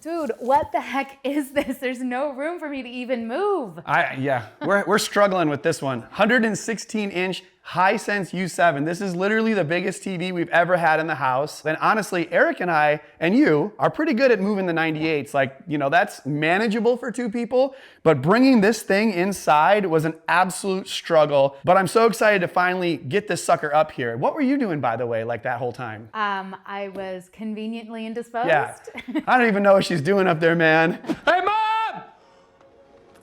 Dude, what the heck is this? There's no room for me to even move. Yeah, we're struggling with this one. 116-inch Hisense U7. This is literally the biggest TV we've ever had in the house. And honestly, Eric and I and you are pretty good at moving the 98s. Like, you know, that's manageable for two people, but bringing this thing inside was an absolute struggle. But I'm so excited to finally get this sucker up here. What were you doing, by the way, like that whole time? I was conveniently indisposed. Yeah, I don't even know what she's doing up there, man. Hey, Mom!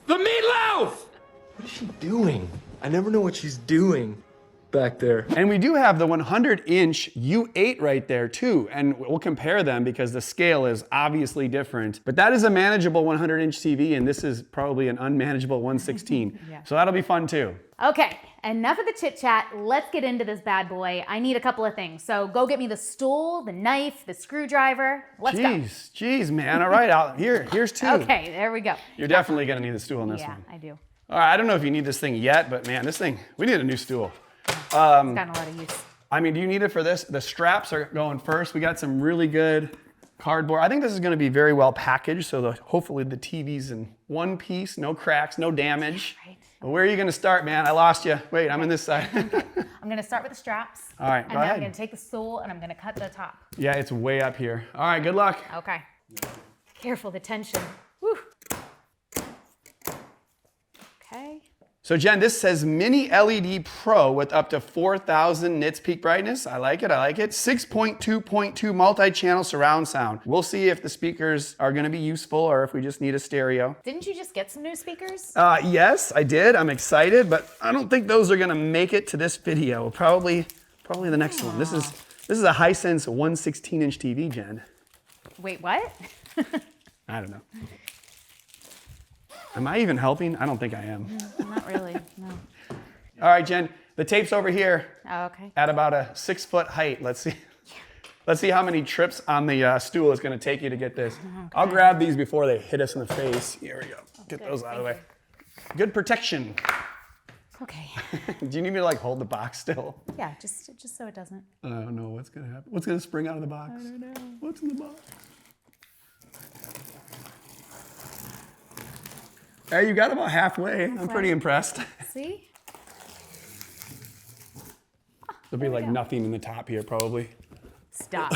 The meatloaf! What is she doing? I never know what she's doing back there. And we do have the 100-inch U8 right there too, and we'll compare them because the scale is obviously different. But that is a manageable 100-inch TV, and this is probably an unmanageable 116. Yeah. So that'll be fun too. Okay, enough of the chit chat. Let's get into this bad boy. I need a couple of things. So go get me the stool, the knife, the screwdriver. Let's go. Jeez, man. All right, here's two. Okay, there we go. You're definitely gonna need the stool in this one. Yeah, I do. All right, I don't know if you need this thing yet, but man, this thing, we need a new stool. It's gotten a lot of use. I mean, do you need it for this? The straps are going first. We got some really good cardboard. I think this is going to be very well packaged, so hopefully the TV's in one piece, no cracks, no damage. Right. Well, where are you going to start, man? I lost you. Wait, I'm in this side. I'm going to start with the straps. All right, and go then ahead. I'm going to take the stool and I'm going to cut the top. Yeah, it's way up here. All right, good luck. Okay. Careful, the tension. Whew. Okay. So Jen, this says MiniLED Pro with up to 4,000 nits peak brightness. I like it, 6.2.2 multi-channel surround sound. We'll see if the speakers are gonna be useful or if we just need a stereo. Didn't you just get some new speakers? Yes, I did, I'm excited, but I don't think those are gonna make it to this video. Probably the next one. This is a Hisense 116-inch TV, Jen. Wait, what? I don't know. Am I even helping? I don't think I am. Not really, no. All right, Jen, the tape's over here. Oh, okay. At about a 6-foot height. Let's see how many trips on the stool it's gonna take you to get this. Okay. I'll grab these before they hit us in the face. Here we go. Get those out of the way. Good protection. Okay. Do you need me to like hold the box still? Yeah, just so it doesn't. I don't know what's gonna happen. What's gonna spring out of the box? I don't know. What's in the box? Hey, you got about halfway. I'm pretty impressed. See? There'll be like nothing in the top here, probably. Stop.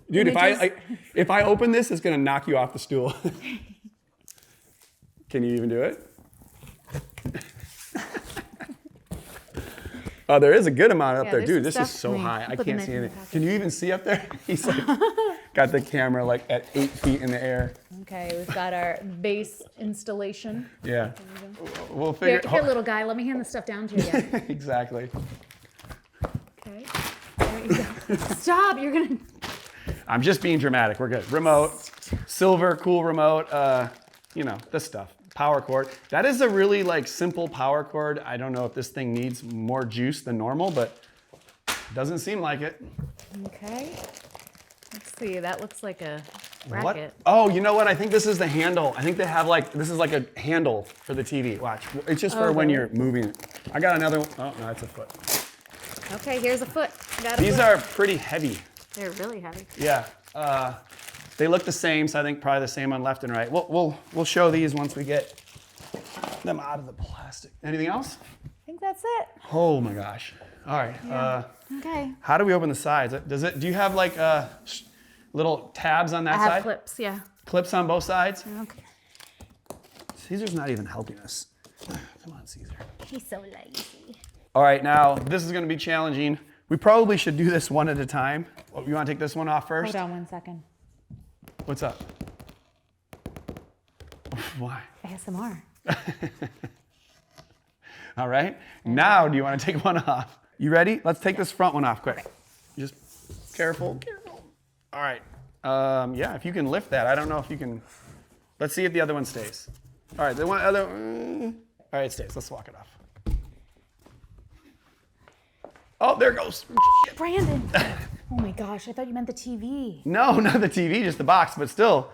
Dude, if I open this, it's gonna knock you off the stool. Can you even do it? Oh, there is a good amount up there. Dude, this is so high. I can't see anything. Can you even see up there? He's like, got the camera like at 8 feet in the air. Okay, we've got our base installation. Yeah. We'll figure Here, little guy, let me hand the stuff down to you. Exactly. Okay. There you go. Stop, you're gonna... I'm just being dramatic. We're good. Remote, silver, cool remote. You know, this stuff. Power cord. That is a really like simple power cord. I don't know if this thing needs more juice than normal, but it doesn't seem like it. Okay. Let's see, that looks like a bracket. What? Oh, you know what? I think this is the handle. I think they have like, this is like a handle for the TV. Watch. It's just for when you're moving it. I got another one. Oh, no, it's a foot. Okay, here's a foot. These are pretty heavy. They're really heavy. Yeah. They look the same, so I think probably the same on left and right. We'll show these once we get them out of the plastic. Anything else? I think that's it. Oh my gosh. All right. Yeah. Okay. How do we open the sides? Do you have like little tabs on that I have side? clips, yeah. Clips on both sides? Okay. Caesar's not even helping us. Come on, Caesar. He's so lazy. All right, now this is gonna be challenging. We probably should do this one at a time. You wanna take this one off first? Hold on 1 second. What's up? Why? ASMR. All right, now do you wanna take one off? You ready? Let's take this front one off quick. Okay. Just careful. All right, yeah, if you can lift that. I don't know if you can. Let's see if the other one stays. All right, the one other, all right, it stays. Let's walk it off. Oh, there it goes. Brandon. Oh my gosh, I thought you meant the TV. No, not the TV, just the box, but still,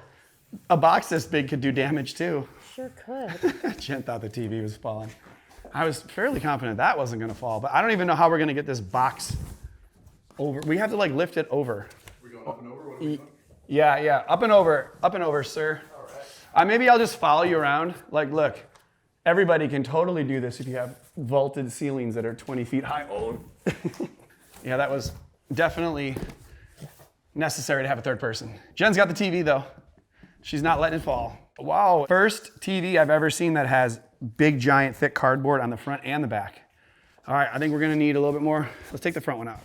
a box this big could do damage too. Sure could. Jen thought the TV was falling. I was fairly confident that wasn't gonna fall, but I don't even know how we're gonna get this box over. We have to like lift it over. We're going up and over? What are we doing? Yeah. Up and over, sir. All right. Maybe I'll just follow you around. Like, look, everybody can totally do this if you have vaulted ceilings that are 20 feet high. Oh. Yeah, that was definitely necessary to have a third person. Jen's got the TV though. She's not letting it fall. Wow, first TV I've ever seen that has big, giant, thick cardboard on the front and the back. All right, I think we're gonna need a little bit more. Let's take the front one out.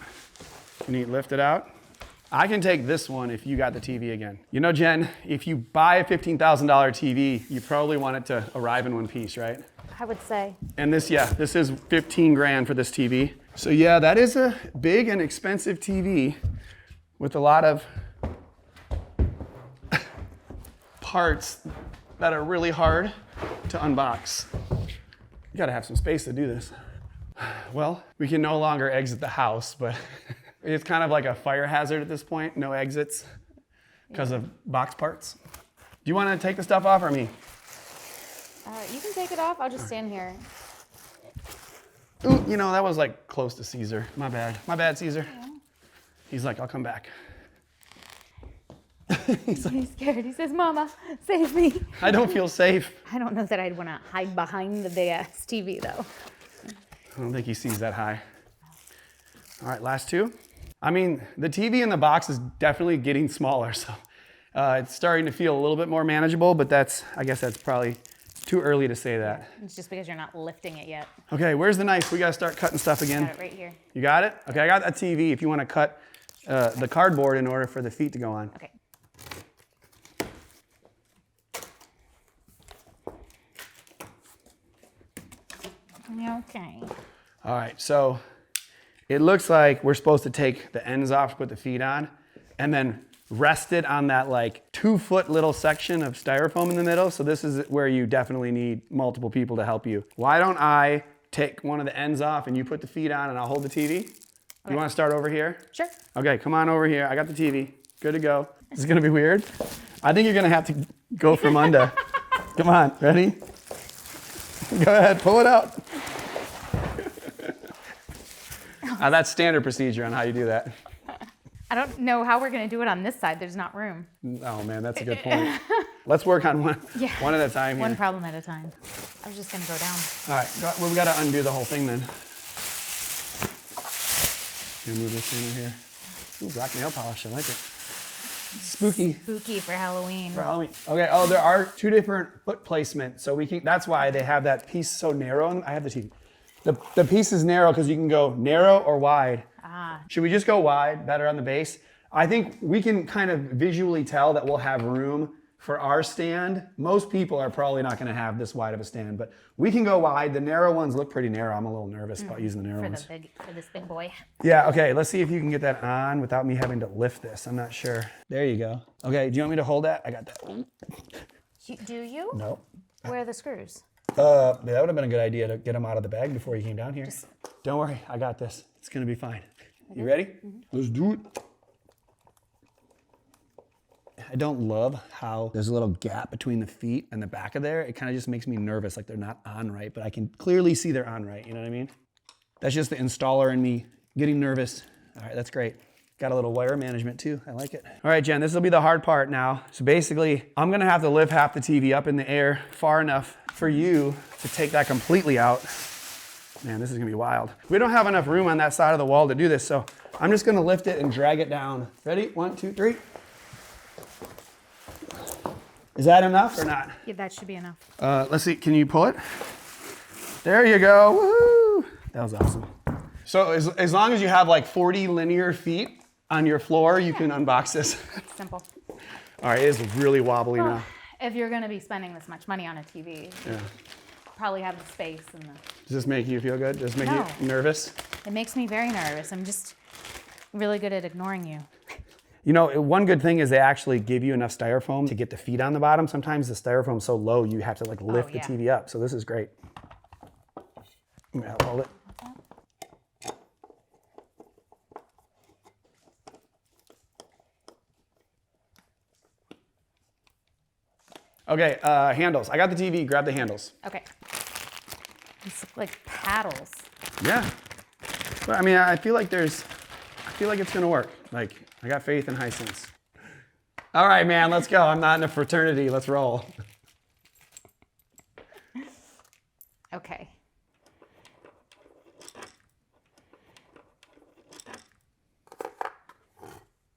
You need to lift it out. I can take this one if you got the TV again. You know, Jen, if you buy a $15,000 TV, you probably want it to arrive in one piece, right? I would say. And this is 15 grand for this TV. So yeah, that is a big and expensive TV with a lot of parts that are really hard to unbox. You gotta have some space to do this. Well, we can no longer exit the house, but it's kind of like a fire hazard at this point, no exits because of box parts. Do you wanna take the stuff off or me? You can take it off. I'll just stand here. Ooh, you know, that was like close to Caesar. My bad. My bad, Caesar. Yeah. He's like, I'll come back. He's scared. He says, Mama, save me. I don't feel safe. I don't know that I'd want to hide behind the big ass TV though. I don't think he sees that high. All right, last two. I mean, the TV in the box is definitely getting smaller, so it's starting to feel a little bit more manageable, but I guess that's probably too early to say that. It's just because you're not lifting it yet. Okay, where's the knife? We gotta start cutting stuff again. Got it right here. You got it? Okay, I got that TV if you wanna cut the cardboard in order for the feet to go on. Okay. Okay. All right, so it looks like we're supposed to take the ends off to put the feet on and then rest it on that like 2-foot little section of styrofoam in the middle. So this is where you definitely need multiple people to help you. Why don't I take one of the ends off and you put the feet on and I'll hold the TV? Okay. You wanna start over here? Sure. Okay, come on over here. I got the TV, good to go. This is gonna be weird. I think you're gonna have to go from under. Come on, ready? Go ahead, pull it out. That's standard procedure on how you do that. I don't know how we're going to do it on this side. There's not room. Oh man, that's a good point. Let's work on one at a time here. One problem at a time. I was just going to go down. All right, well, we got to undo the whole thing then. Gonna move this in here. Ooh, black nail polish, I like it. Spooky. Spooky for Halloween. For Halloween. Okay, oh, there are two different foot placements. So that's why they have that piece so narrow. And I have the TV. The piece is narrow because you can go narrow or wide. Ah. Should we just go wide, better on the base? I think we can kind of visually tell that we'll have room for our stand. Most people are probably not going to have this wide of a stand, but we can go wide. The narrow ones look pretty narrow. I'm a little nervous about using the narrow ones. For this big boy. Yeah, okay, let's see if you can get that on without me having to lift this. I'm not sure. There you go. Okay, do you want me to hold that? I got that. Do you? No. Where are the screws? That would have been a good idea to get them out of the bag before you came down here. Don't worry, I got this. It's gonna be fine. You ready? Mm-hmm. Let's do it. I don't love how there's a little gap between the feet and the back of there. It kind of just makes me nervous, like they're not on right, but I can clearly see they're on right, you know what I mean? That's just the installer and me getting nervous. All right, that's great. Got a little wire management too, I like it. All right, Jen, this will be the hard part now. So basically, I'm gonna have to lift half the TV up in the air far enough for you to take that completely out. Man, this is gonna be wild. We don't have enough room on that side of the wall to do this, so I'm just gonna lift it and drag it down. Ready? 1, 2, 3. Is that enough or not? Yeah, that should be enough. Let's see, can you pull it? There you go, woo! That was awesome. So as long as you have like 40 linear feet on your floor, you can unbox this. Simple. All right, it is really wobbly now. If you're gonna be spending this much money on a TV, Yeah. probably have the space and the... Does this make you feel good? Does this make you nervous? It makes me very nervous. I'm just really good at ignoring you. You know, one good thing is they actually give you enough styrofoam to get the feet on the bottom. Sometimes the styrofoam's so low, you have to like lift the TV up. So this is great. I'm gonna hold it. Okay, handles. I got the TV, grab the handles. Okay. These look like paddles. Yeah. But I mean, I feel like it's gonna work. Like, I got faith in Hisense. All right, man, let's go. I'm not in a fraternity. Let's roll. Okay.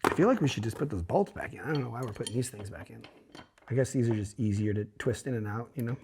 I feel like we should just put those bolts back in. I don't know why we're putting these things back in. I guess these are just easier to twist in and out, you know?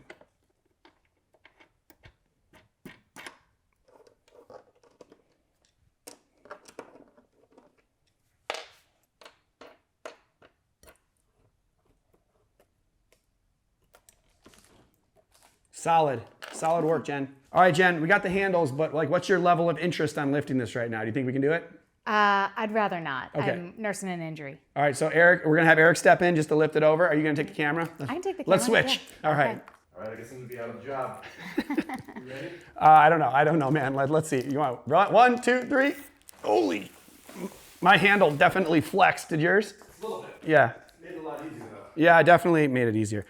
Solid. Solid work, Jen. All right, Jen, we got the handles, but like, what's your level of interest on lifting this right now? Do you think we can do it? I'd rather not. Okay. I'm nursing an injury. All right, so Eric, we're gonna have Eric step in just to lift it over. Are you gonna take the camera? I can take the Let's camera, switch. yeah. All right. Okay. All right, I guess I'm gonna be out of the job. You ready? I don't know, man. Let's see. You want 1, 2, 3? Holy! My handle definitely flexed. Did yours? A little bit. Yeah. Made it a lot easier though. Yeah, I definitely made it easier.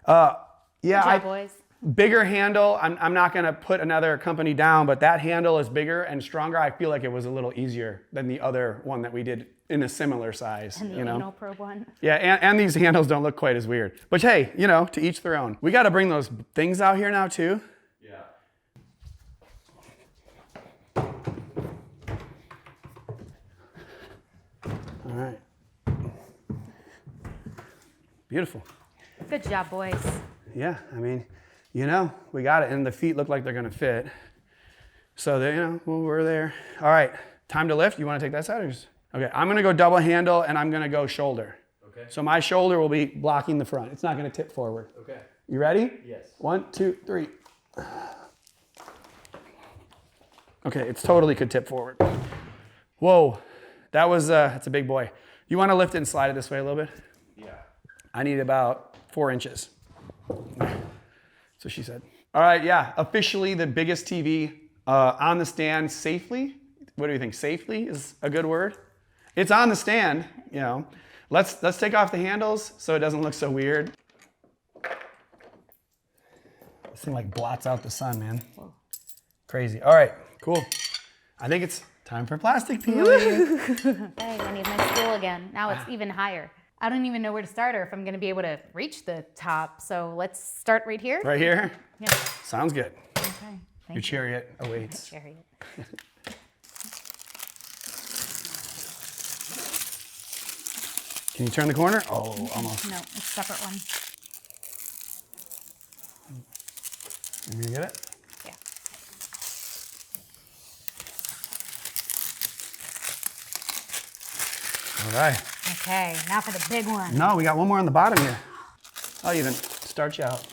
Yeah, Good job, boys. bigger handle. I'm not gonna put another company down, but that handle is bigger and stronger. I feel like it was a little easier than the other one that we did in a similar size. And the you know? anal probe one. Yeah, and these handles don't look quite as weird. But hey, you know, to each their own. We got to bring those things out here now too. Yeah. All right. Beautiful. Good job, boys. Yeah, I mean, you know, we got it, and the feet look like they're gonna fit. So they, you know, well, we're there. All right, time to lift. You want to take that side or just? Okay, I'm gonna go double handle, and I'm gonna go shoulder. Okay. So my shoulder will be blocking the front. It's not gonna tip forward. Okay. You ready? Yes. 1, 2, 3. Okay, it's totally could tip forward. Whoa, that's a big boy. You want to lift it and slide it this way a little bit? Yeah. I need about 4 inches. So she said. All right, yeah, officially the biggest TV on the stand safely. What do you think? Safely is a good word. It's on the stand, you know. Let's take off the handles so it doesn't look so weird. This thing like blots out the sun, man. Crazy. All right, cool. I think it's time for plastic peeling. Hey, I need my stool again. Now it's even higher. I don't even know where to start or if I'm gonna be able to reach the top. So let's start right here. Right here? Yeah. Sounds good. Okay. Your Thank you. chariot awaits. Chariot. Can you turn the corner? Oh, almost. No, it's a separate one. You gonna get it? Yeah. All right. Okay, now for the big one. No, we got one more on the bottom here. I'll even start you out.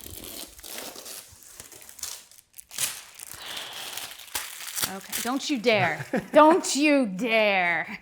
Okay, don't you dare. Don't you dare.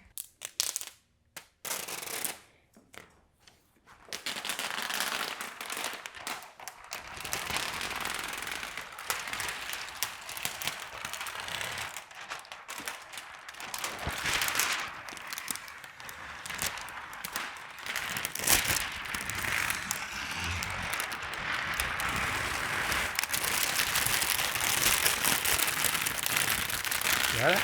Got it?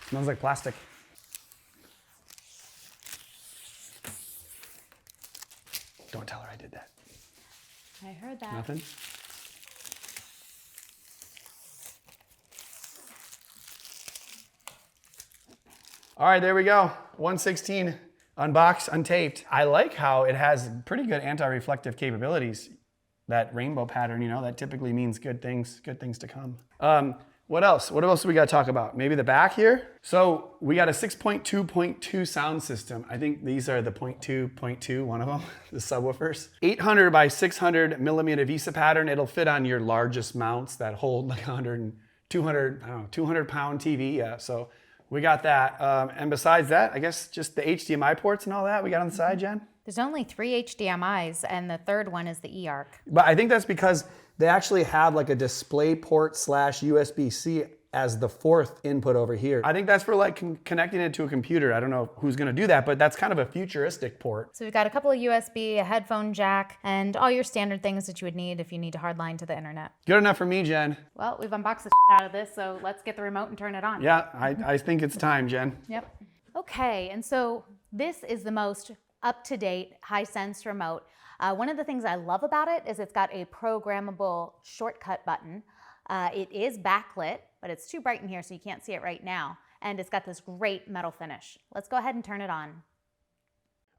Smells like plastic. Don't tell her I did that. I heard that. Nothing? All right, there we go. 116 unboxed, untaped. I like how it has pretty good anti-reflective capabilities. That rainbow pattern, you know, that typically means good things to come. What else? What else do we got to talk about? Maybe the back here. So we got a 6.2.2 sound system. I think these are the 0.2.2, one of them, the subwoofers. 800 by 600 millimeter VESA pattern. It'll fit on your largest mounts that hold like 200 pound TV. Yeah, so we got that. And besides that, I guess just the HDMI ports and all that we got on the side, Jen? There's only 3 HDMIs, and the third one is the eARC. But I think that's because they actually have like a display port / USB-C as the fourth input over here. I think that's for like connecting it to a computer. I don't know who's gonna do that, but that's kind of a futuristic port. So we've got a couple of USB, a headphone jack, and all your standard things that you would need if you need to hardline to the internet. Good enough for me, Jen. Well, we've unboxed the shit out of this, so let's get the remote and turn it on. Yeah, I think it's time, Jen. Yep. Okay, and so this is the most up-to-date Hisense remote. One of the things I love about it is it's got a programmable shortcut button. It is backlit, but it's too bright in here so you can't see it right now. And it's got this great metal finish. Let's go ahead and turn it on.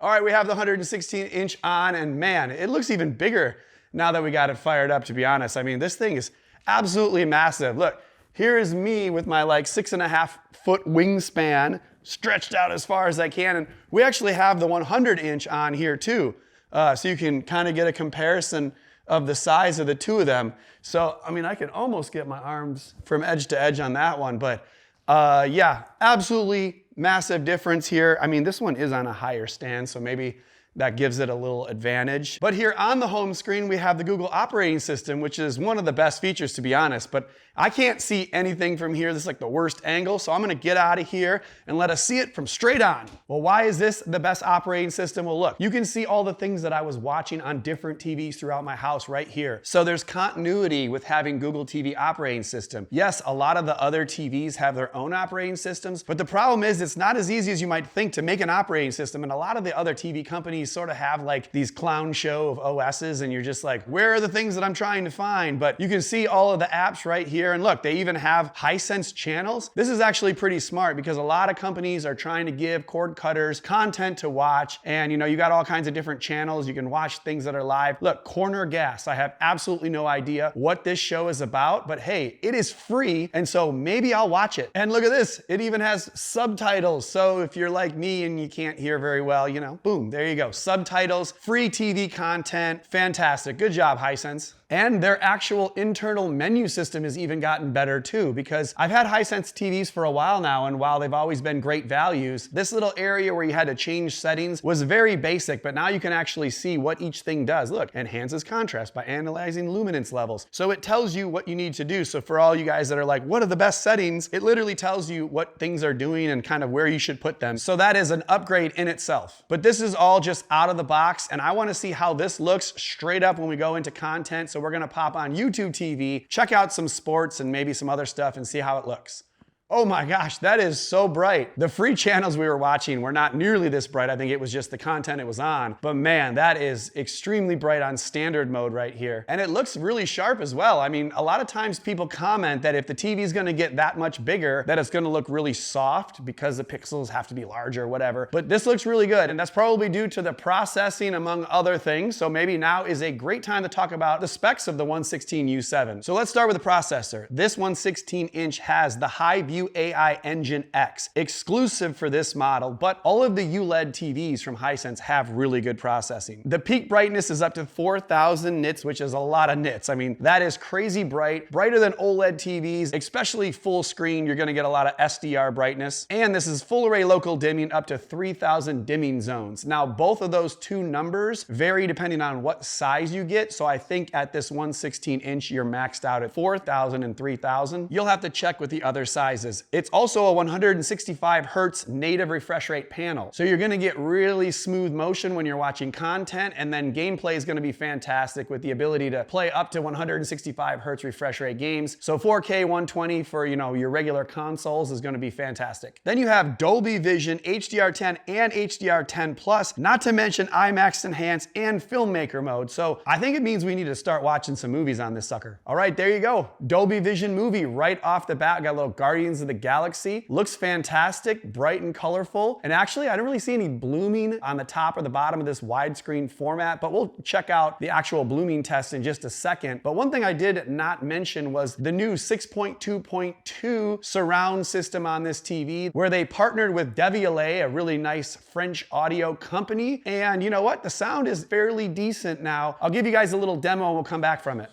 All right, we have the 116-inch on, and man, it looks even bigger now that we got it fired up, to be honest. I mean, this thing is absolutely massive. Look, here is me with my like 6.5-foot wingspan stretched out as far as I can. And we actually have the 100-inch on here too. So you can kind of get a comparison of the size of the two of them. So, I mean, I can almost get my arms from edge to edge on that one, but yeah, absolutely massive difference here. I mean, this one is on a higher stand, so maybe that gives it a little advantage. But here on the home screen, we have the Google operating system, which is one of the best features, to be honest. But I can't see anything from here. This is like the worst angle, so I'm gonna get out of here and let us see it from straight on. Well, why is this the best operating system? Well, look, you can see all the things that I was watching on different TVs throughout my house right here. So there's continuity with having Google TV operating system. Yes, a lot of the other TVs have their own operating systems, but the problem is it's not as easy as you might think to make an operating system, and a lot of the other TV companies sort of have like these clown show of OSs, and you're just like, where are the things that I'm trying to find? But you can see all of the apps right here, and look, they even have Hisense channels. This is actually pretty smart because a lot of companies are trying to give cord cutters content to watch, and you know, you got all kinds of different channels. You can watch things that are live. Look, Corner Gas. I have absolutely no idea what this show is about, but hey, it is free, and so maybe I'll watch it. And look at this, it even has subtitles. So if you're like me and you can't hear very well, you know, boom, there you go. Subtitles, free TV content, fantastic. Good job, Hisense. And their actual internal menu system has even gotten better too, because I've had Hisense TVs for a while now, and while they've always been great values, this little area where you had to change settings was very basic, but now you can actually see what each thing does. Look, enhances contrast by analyzing luminance levels. So it tells you what you need to do. So for all you guys that are like, what are the best settings? It literally tells you what things are doing and kind of where you should put them. So that is an upgrade in itself. But this is all just out of the box, and I want to see how this looks straight up when we go into content. So we're gonna pop on YouTube TV, check out some sports and maybe some other stuff and see how it looks. Oh my gosh, that is so bright. The free channels we were watching were not nearly this bright. I think it was just the content it was on. But man, that is extremely bright on standard mode right here. And it looks really sharp as well. I mean, a lot of times people comment that if the TV is gonna get that much bigger, that it's gonna look really soft because the pixels have to be larger or whatever. But this looks really good, and that's probably due to the processing among other things. So maybe now is a great time to talk about the specs of the 116U7. So let's start with the processor. This 116-inch has the high-view AI Engine X, exclusive for this model, but all of the ULED TVs from Hisense have really good processing. The peak brightness is up to 4,000 nits, which is a lot of nits. I mean, that is crazy bright, brighter than OLED TVs, especially full screen. You're gonna get a lot of SDR brightness, and this is full array local dimming up to 3,000 dimming zones. Now, both of those two numbers vary depending on what size you get, so I think at this 116-inch, you're maxed out at 4,000 and 3,000. You'll have to check with the other sizes. It's also a 165 Hertz native refresh rate panel. So you're gonna get really smooth motion when you're watching content, and then gameplay is gonna be fantastic with the ability to play up to 165 Hertz refresh rate games. So 4K 120 for, you know, your regular consoles is gonna be fantastic. Then you have Dolby Vision, HDR10 and HDR10 Plus, not to mention IMAX Enhanced and Filmmaker mode. So I think it means we need to start watching some movies on this sucker. All right, there you go. Dolby Vision movie right off the bat. Got a little Guardians of the Galaxy. Looks fantastic, bright and colorful. And actually, I don't really see any blooming on the top or the bottom of this widescreen format, but we'll check out the actual blooming test in just a second. But one thing I did not mention was the new 6.2.2 surround system on this TV, where they partnered with Devialet, a really nice French audio company. And you know what? The sound is fairly decent now. I'll give you guys a little demo and we'll come back from it.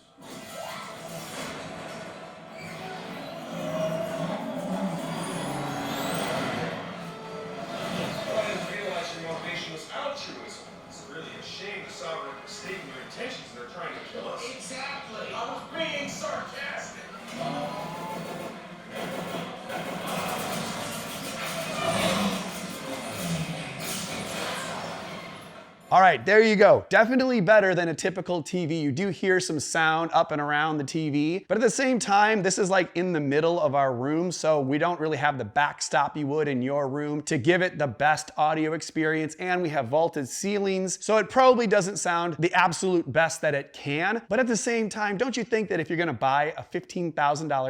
Exactly. I was being sarcastic. All right, there you go. Definitely better than a typical TV. You do hear some sound up and around the TV, but at the same time, this is like in the middle of our room, so we don't really have the backstop you would in your room to give it the best audio experience, and we have vaulted ceilings, so it probably doesn't sound the absolute best that it can. But at the same time, don't you think that if you're gonna buy a $15,000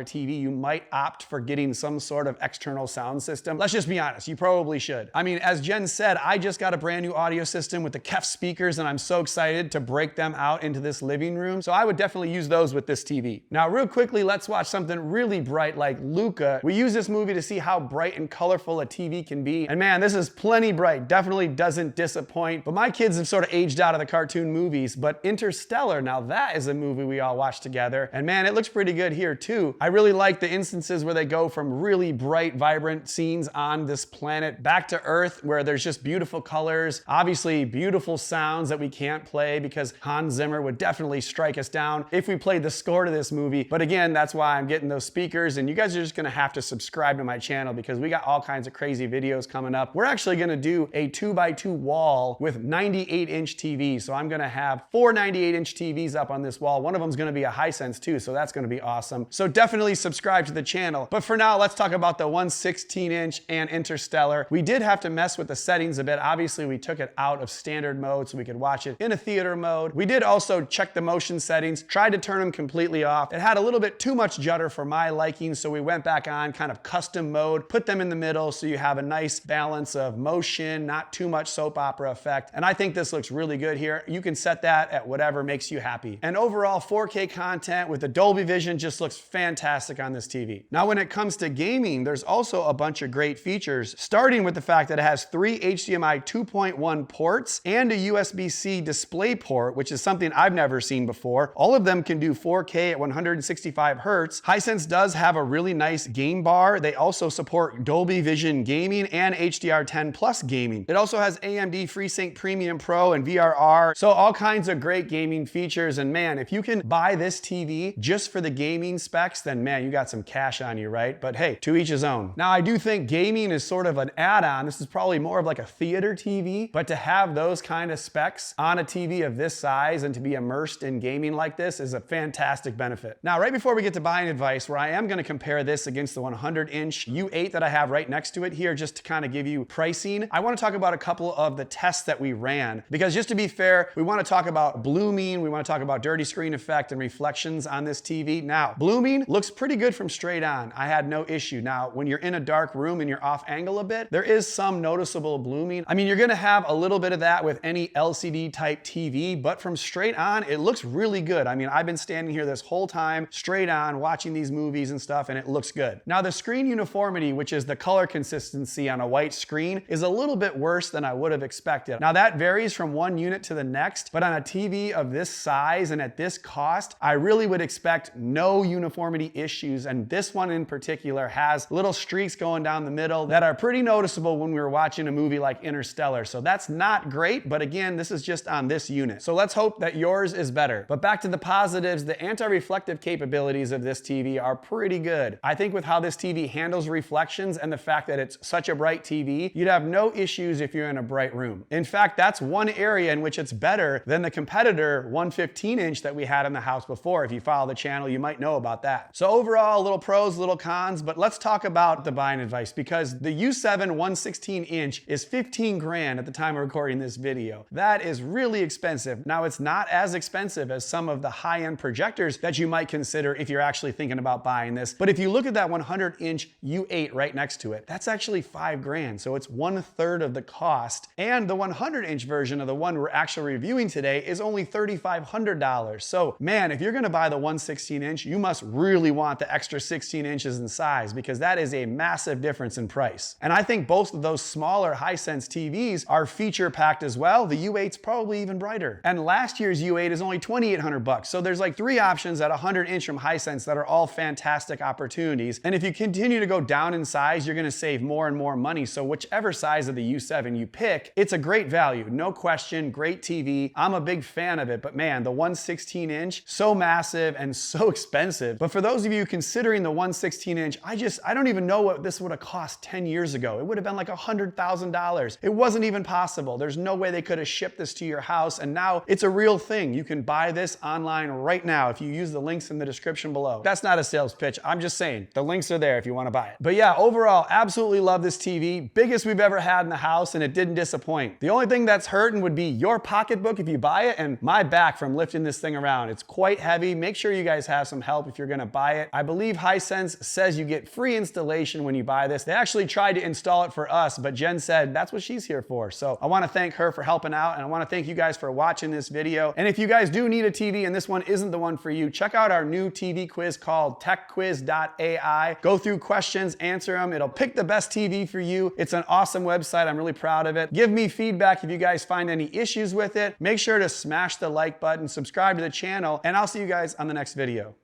TV, you might opt for getting some sort of external sound system? Let's just be honest, you probably should. I mean, as Jen said, I just got a brand new audio system with the KEF speakers, and I'm so excited to break them out into this living room. So I would definitely use those with this TV. Now, real quickly, let's watch something really bright like Luca. We use this movie to see how bright and colorful a TV can be. And man, this is plenty bright, definitely doesn't disappoint. But my kids have sort of aged out of the cartoon movies, but Interstellar, now that is a movie we all watched together. And man, it looks pretty good here too. I really like the instances where they go from really bright, vibrant scenes on this planet back to Earth where there's just beautiful colors, obviously beautiful sounds that we can't play because Hans Zimmer would definitely strike us down if we played the score to this movie. But again, that's why I'm getting those speakers, and you guys are just gonna have to subscribe to my channel because we got all kinds of crazy videos coming up. We're actually gonna do a 2x2 wall with 98-inch TVs. So I'm gonna have 4 98-inch TVs up on this wall. One of them's gonna be a Hisense too, so that's gonna be awesome. So definitely subscribe to the channel. But for now, let's talk about the 116-inch and Interstellar. We did have to mess with the settings a bit. Obviously, we took it out of standard mode so we could watch it in a theater mode. We did also check the motion settings, tried to turn them completely off. It had a little bit too much judder for my liking, so we went back on kind of custom mode, put them in the middle so you have a nice balance of motion, not too much soap opera effect. And I think this looks really good here. You can set that at whatever makes you happy. And overall, 4K content with the Dolby Vision just looks fantastic on this TV. Now, when it comes to gaming, there's also a bunch of great features, starting with the fact that it has 3 HDMI 2.1 ports and a USB-C display port, which is something I've never seen before. All of them can do 4K at 165 Hertz. Hisense does have a really nice game bar. They also support Dolby Vision gaming and HDR10 Plus gaming. It also has AMD FreeSync Premium Pro and VRR, so all kinds of great gaming features. And man, if you can buy this TV just for the gaming specs, then man, you got some cash on you, right? But hey, to each his own. Now, I do think gaming is sort of an add-on. This is probably more of like a theater TV, but to have those kind of specs on a TV of this size and to be immersed in gaming like this is a fantastic benefit. Now, right before we get to buying advice, where I am going to compare this against the 100-inch U8 that I have right next to it here, just to kind of give you pricing, I want to talk about a couple of the tests that we ran, because just to be fair, we want to talk about blooming, we want to talk about dirty screen effect and reflections on this TV. Now, blooming looks pretty good from straight on. I had no issue. Now, when you're in a dark room and you're off angle a bit, there is some noticeable blooming. I mean, you're going to have a little bit of that with any LCD type TV, but from straight on, it looks really good. I mean, I've been standing here this whole time straight on watching these movies and stuff, and it looks good. Now, the screen uniformity, which is the color consistency on a white screen, is a little bit worse than I would have expected. Now, that varies from one unit to the next, but on a TV of this size and at this cost, I really would expect no uniformity issues, and this one in particular has little streaks going down the middle that are pretty noticeable when we were watching a movie like Interstellar. So that's not great, but again, this is just on this unit. So let's hope that yours is better. But back to the positives, the anti-reflective capabilities of this TV are pretty good. I think with how this TV handles reflections and the fact that it's such a bright TV, you'd have no issues if you're in a bright room. In fact, that's one area in which it's better than the competitor 115-inch that we had in the house before. If you follow the channel, you might know about that. So overall, little pros, little cons, but let's talk about the buying advice, because the U7 116-inch is 15 grand at the time of recording this video. That is really expensive. Now, it's not as expensive as some of the high-end projectors that you might consider if you're actually thinking about buying this. But if you look at that 100-inch U8 right next to it, that's actually 5 grand. So it's 1/3 of the cost. And the 100-inch version of the one we're actually reviewing today is only $3,500. So man, if you're gonna buy the 116-inch, you must really want the extra 16 inches in size, because that is a massive difference in price. And I think both of those smaller Hisense TVs are feature packed as well. The U8's probably even brighter. And last year's U8 is only $2,800. So there's like 3 options at 100-inch from Hisense that are all fantastic opportunities. And if you continue to go down in size, you're gonna save more and more money. So whichever size of the U7 you pick, it's a great value, no question, great TV. I'm a big fan of it, but man, the 116-inch, so massive and so expensive. But for those of you considering the 116-inch, I don't even know what this would have cost 10 years ago. It would have been like $100,000. It wasn't even possible. There's no way way they could have shipped this to your house, and now it's a real thing. You can buy this online right now if you use the links in the description below. That's not a sales pitch. I'm just saying the links are there if you want to buy it. But yeah, overall, absolutely love this TV. Biggest we've ever had in the house, and it didn't disappoint. The only thing that's hurting would be your pocketbook if you buy it, and my back from lifting this thing around. It's quite heavy. Make sure you guys have some help if you're gonna buy it. I believe Hisense says you get free installation when you buy this. They actually tried to install it for us, but Jen said that's what she's here for. So I wanna thank her for helping out, and I wanna thank you guys for watching this video. And if you guys do need a TV and this one isn't the one for you, check out our new TV quiz called techquiz.ai. Go through questions, answer them. It'll pick the best TV for you. It's an awesome website. I'm really proud of it. Give me feedback if you guys find any issues with it. Make sure to smash the like button, subscribe to the channel, and I'll see you guys on the next video.